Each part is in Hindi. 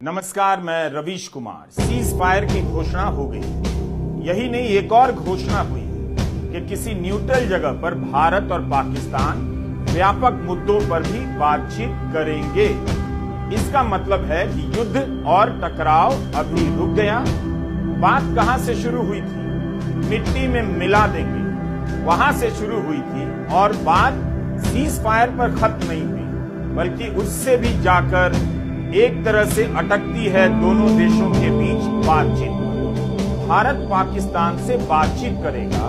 नमस्कार, मैं रवीश कुमार। सीज फायर की घोषणा हो गई। यही नहीं, एक और घोषणा हुई कि किसी न्यूट्रल जगह पर भारत और पाकिस्तान व्यापक मुद्दों पर भी बातचीत करेंगे। इसका मतलब है कि युद्ध और टकराव अभी रुक गया। बात कहां से शुरू हुई थी? मिट्टी में मिला देंगे, वहां से शुरू हुई थी और बात सीज फायर पर खत्म नहीं हुई, बल्कि उससे भी जाकर एक तरह से अटकती है दोनों देशों के बीच बातचीत। भारत पाकिस्तान से बातचीत करेगा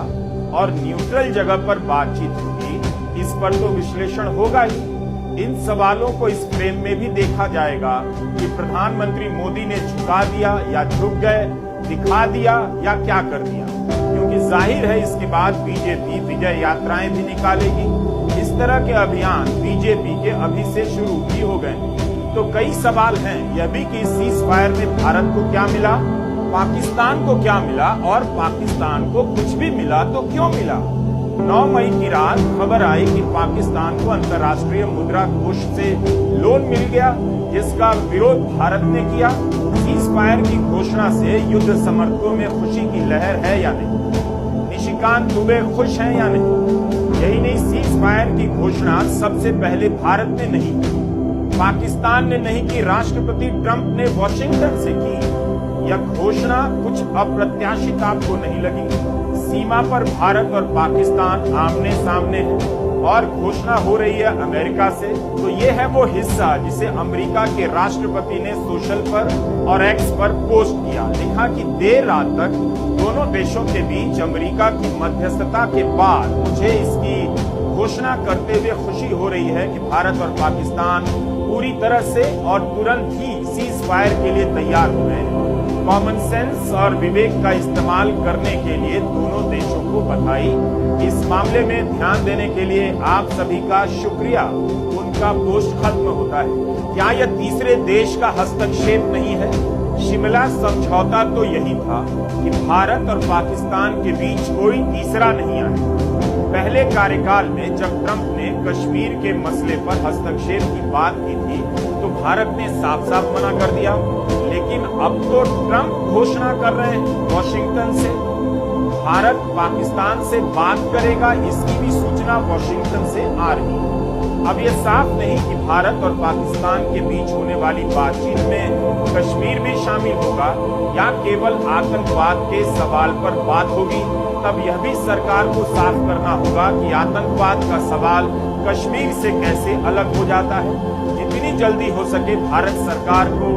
और न्यूट्रल जगह पर बातचीत होगी, इस पर तो विश्लेषण होगा ही। इन सवालों को इस फ्रेम में भी देखा जाएगा कि प्रधानमंत्री मोदी ने झुका दिया या झुक गए, दिखा दिया या क्या कर दिया, क्योंकि जाहिर है इसके बाद बीजेपी विजय यात्राएं भी निकालेगी। इस तरह के अभियान बीजेपी के अभी से शुरू भी हो गए। तो कई सवाल हैं यह भी कि सीज फायर में भारत को क्या मिला, पाकिस्तान को क्या मिला, और पाकिस्तान को कुछ भी मिला तो क्यों मिला। 9 मई की रात खबर आई कि पाकिस्तान को अंतर्राष्ट्रीय मुद्रा कोष से लोन मिल गया, जिसका विरोध भारत ने किया। सीज फायर की घोषणा से युद्ध समर्थकों में खुशी की लहर है या नहीं? निशिकांत दुबे खुश हैं या नहीं? यही नहीं, सीज फायर की घोषणा सबसे पहले भारत ने नहीं की, पाकिस्तान ने नहीं की, राष्ट्रपति ट्रंप ने वॉशिंगटन से की। यह घोषणा कुछ अप्रत्याशित आपको नहीं लगी? सीमा पर भारत और पाकिस्तान आमने सामने है और घोषणा हो रही है अमेरिका से। तो ये है वो हिस्सा जिसे अमेरिका के राष्ट्रपति ने सोशल पर और एक्स पर पोस्ट किया। लिखा कि देर रात तक दोनों देशों के बीच अमेरिका की मध्यस्थता के बाद मुझे इसकी घोषणा करते हुए खुशी हो रही है कि भारत और पाकिस्तान पूरी तरह से और तुरंत ही सीज फायर के लिए तैयार हो गए हैं। कॉमन सेंस और विवेक का इस्तेमाल करने के लिए दोनों देशों को बधाई। इस मामले में ध्यान देने के लिए आप सभी का शुक्रिया। उनका पोस्ट खत्म होता है। क्या यह तीसरे देश का हस्तक्षेप नहीं है? शिमला समझौता तो यही था कि भारत और पाकिस्तान के बीच कोई तीसरा नहीं आए। पहले कार्यकाल में जब ट्रंप ने कश्मीर के मसले पर हस्तक्षेप की बात की थी तो भारत ने साफ साफ मना कर दिया, लेकिन अब तो ट्रंप घोषणा कर रहे हैं वॉशिंगटन से भारत पाकिस्तान से बात करेगा, इसकी भी सूचना वॉशिंगटन से आ रही है। अब यह साफ नहीं कि भारत और पाकिस्तान के बीच होने वाली बातचीत में कश्मीर भी शामिल होगा या केवल आतंकवाद के सवाल पर बात होगी। तब यह भी सरकार को साफ करना होगा कि आतंकवाद का सवाल कश्मीर से कैसे अलग हो जाता है। जितनी जल्दी हो सके भारत सरकार को